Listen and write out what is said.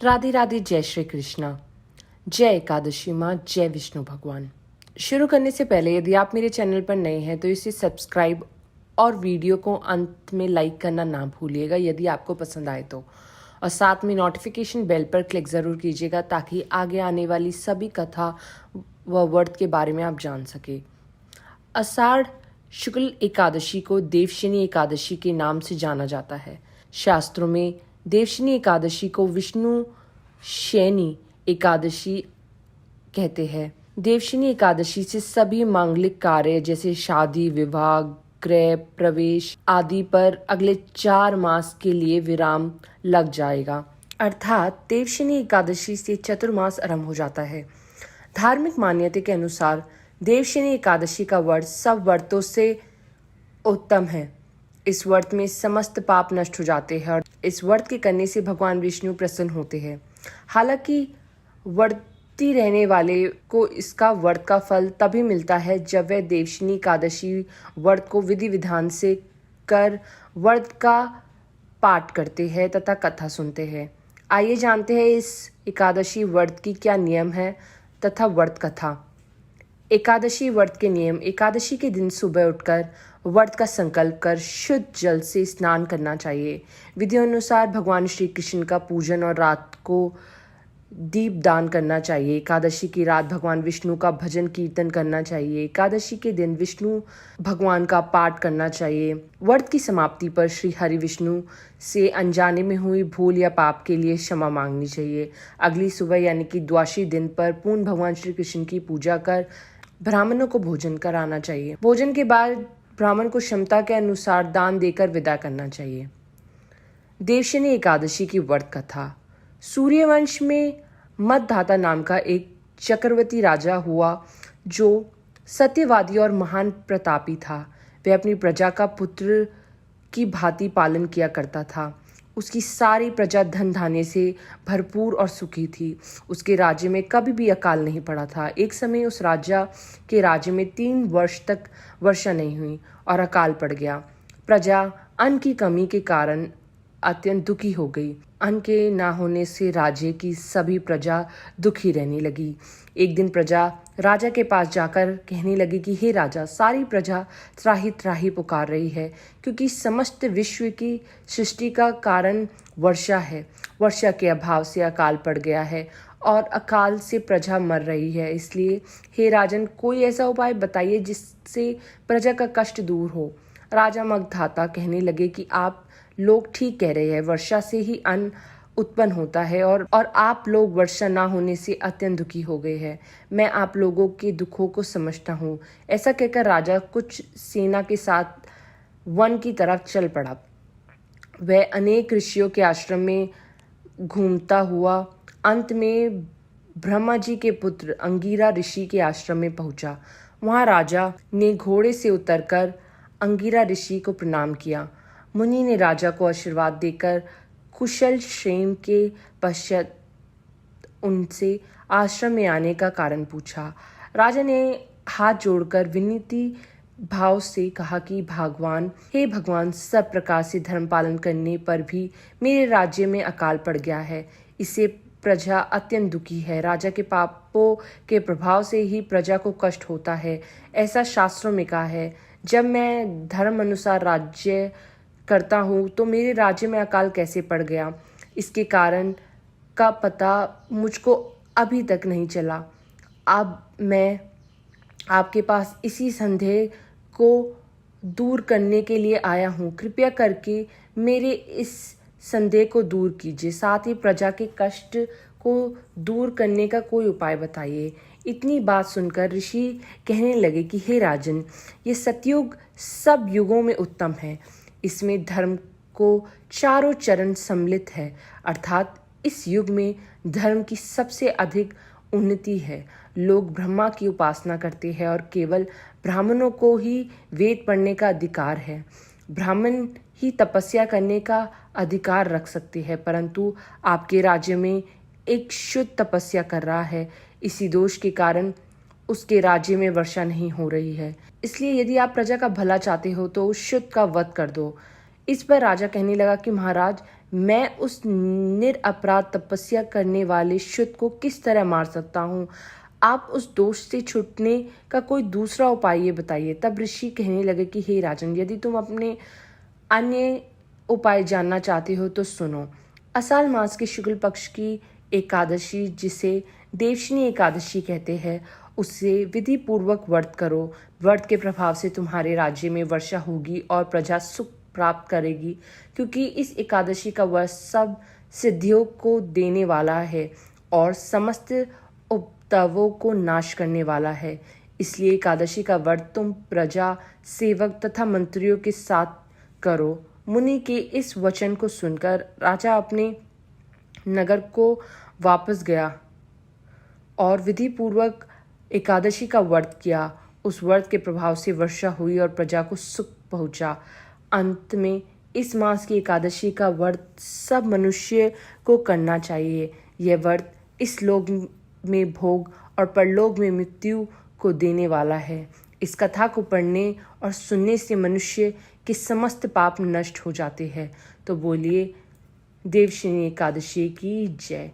राधे राधे, जय श्री कृष्णा, जय एकादशी माँ, जय विष्णु भगवान। शुरू करने से पहले यदि आप मेरे चैनल पर नए हैं तो इसे सब्सक्राइब और वीडियो को अंत में लाइक करना ना भूलिएगा यदि आपको पसंद आए तो, और साथ में नोटिफिकेशन बेल पर क्लिक ज़रूर कीजिएगा ताकि आगे आने वाली सभी कथा व व्रत के बारे में आप जान सके। आषाढ़ शुक्ल एकादशी को देवशनी एकादशी के नाम से जाना जाता है। शास्त्रों में देवशनी एकादशी को विष्णु शयनी एकादशी कहते हैं। देवशनी एकादशी से सभी मांगलिक कार्य जैसे शादी, विवाह, गृह प्रवेश आदि पर अगले 4 मास के लिए विराम लग जाएगा। अर्थात देवशनी एकादशी से चतुर्मास आरंभ हो जाता है। धार्मिक मान्यता के अनुसार देवशनी एकादशी का व्रत सब व्रतों से उत्तम है। इस व्रत में समस्त पाप नष्ट हो जाते हैं और इस व्रत के करने से भगवान विष्णु प्रसन्न होते हैं। हालांकि व्रती रहने वाले को इसका व्रत का फल तभी मिलता है जब वह देवशनी एकादशी व्रत को विधि विधान से कर व्रत का पाठ करते हैं तथा कथा सुनते हैं। आइए जानते हैं इस एकादशी व्रत की क्या नियम है तथा व्रत कथा। एकादशी व्रत के नियम। एकादशी के दिन सुबह उठकर व्रत का संकल्प कर शुद्ध जल से स्नान करना चाहिए। विधि अनुसार भगवान श्री कृष्ण का पूजन और रात को दीप दान करना चाहिए। एकादशी की रात भगवान विष्णु का भजन कीर्तन करना चाहिए। एकादशी के दिन विष्णु भगवान का पाठ करना चाहिए। व्रत की समाप्ति पर श्री हरि विष्णु से अनजाने में हुई भूल या पाप के लिए क्षमा मांगनी चाहिए। अगली सुबह यानी कि द्वादशी दिन पर पूर्ण भगवान श्री कृष्ण की पूजा कर ब्राह्मणों को भोजन कराना चाहिए। भोजन के बाद ब्राह्मण को क्षमता के अनुसार दान देकर विदा करना चाहिए। देवशनी एकादशी की व्रत कथा। सूर्यवंश में मदधाता नाम का एक चक्रवर्ती राजा हुआ जो सत्यवादी और महान प्रतापी था। वह अपनी प्रजा का पुत्र की भांति पालन किया करता था। उसकी सारी प्रजा धन धान्य से भरपूर और सुखी थी। उसके राज्य में कभी भी अकाल नहीं पड़ा था। एक समय उस राजा के राज्य में 3 वर्ष तक वर्षा नहीं हुई और अकाल पड़ गया। प्रजा अन्न की कमी के कारण अत्यंत दुखी हो गई। अन्न के ना होने से राज्य की सभी प्रजा दुखी रहने लगी। एक दिन प्रजा राजा के पास जाकर कहने लगी कि हे राजा, सारी प्रजा त्राही त्राही पुकार रही है क्योंकि समस्त विश्व की सृष्टि का कारण वर्षा है। वर्षा के अभाव से अकाल पड़ गया है और अकाल से प्रजा मर रही है। इसलिए हे राजन, कोई ऐसा उपाय बताइए जिससे प्रजा का कष्ट दूर हो। राजा मगधाता कहने लगे कि आप लोग ठीक कह रहे हैं, वर्षा से ही अन्न उत्पन्न होता है और आप लोग वर्षा ना होने से अत्यंत दुखी हो गए हैं। मैं आप लोगों के दुखों को समझता हूँ। ऐसा कहकर राजा कुछ सेना के साथ वन की तरफ चल पड़ा। वह अनेक ऋषियों के आश्रम में घूमता हुआ अंत में ब्रह्मा जी के पुत्र अंगिरा ऋषि के आश्रम में पहुंचा। वहां राजा ने घोड़े से उतरकर अंगिरा ऋषि को प्रणाम किया। मुनि ने राजा को आशीर्वाद देकर कुशल क्षेम के पश्चात उनसे आश्रम में आने का कारण पूछा। राजा ने हाथ जोड़कर विनीति भाव से कहा कि भगवान, हे भगवान, सब प्रकार से धर्म पालन करने पर भी मेरे राज्य में अकाल पड़ गया है। इससे प्रजा अत्यंत दुखी है। राजा के पापों के प्रभाव से ही प्रजा को कष्ट होता है। ऐसा शास्त्रों में कहा है। जब मैं धर्म अनुसार राज्य करता हूँ तो मेरे राज्य में अकाल कैसे पड़ गया, इसके कारण का पता मुझको अभी तक नहीं चला। अब मैं आपके पास इसी संदेह को दूर करने के लिए आया हूँ। कृपया करके मेरे इस संदेह को दूर कीजिए, साथ ही प्रजा के कष्ट को दूर करने का कोई उपाय बताइए। इतनी बात सुनकर ऋषि कहने लगे कि हे राजन, ये सतयुग सब युगों में उत्तम है। इसमें धर्म को चारों चरण सम्मिलित है, अर्थात इस युग में धर्म की सबसे अधिक उन्नति है। लोग ब्रह्मा की उपासना करते हैं और केवल ब्राह्मणों को ही वेद पढ़ने का अधिकार है। ब्राह्मण ही तपस्या करने का अधिकार रख सकते हैं, परंतु आपके राज्य में एक शुद्ध तपस्या कर रहा है। इसी दोष के कारण उसके राज्य में वर्षा नहीं हो रही है। इसलिए यदि आप प्रजा का भला चाहते हो तो शुद्ध का वध कर दो। इस पर राजा कहने लगा कि महाराज, मैं उस निरपराध तपस्या करने वाले शुद्ध को किस तरह मार सकता हूँ? आप उस दोष से छूटने का कोई दूसरा उपाय ये बताइए। तब ऋषि कहने लगे कि हे राजन, यदि तुम अपने अन्य उपाय जानना चाहते हो तो सुनो। आषाढ़ मास के शुक्ल पक्ष की एकादशी, जिसे देवशनी एकादशी कहते हैं, उससे विधि पूर्वक व्रत करो। व्रत के प्रभाव से तुम्हारे राज्य में वर्षा होगी और प्रजा सुख प्राप्त करेगी, क्योंकि इस एकादशी का व्रत सब सिद्धियों को देने वाला है और समस्त उपद्रवों को नाश करने वाला है। इसलिए एकादशी का व्रत तुम प्रजा, सेवक तथा मंत्रियों के साथ करो। मुनि के इस वचन को सुनकर राजा अपने नगर को वापस गया और विधि पूर्वक एकादशी का व्रत किया। उस व्रत के प्रभाव से वर्षा हुई और प्रजा को सुख पहुंचा। अंत में इस मास की एकादशी का व्रत सब मनुष्य को करना चाहिए। यह व्रत इस लोक में भोग और परलोक में मृत्यु को देने वाला है। इस कथा को पढ़ने और सुनने से मनुष्य के समस्त पाप नष्ट हो जाते हैं। तो बोलिए देवशनी एकादशी की जय।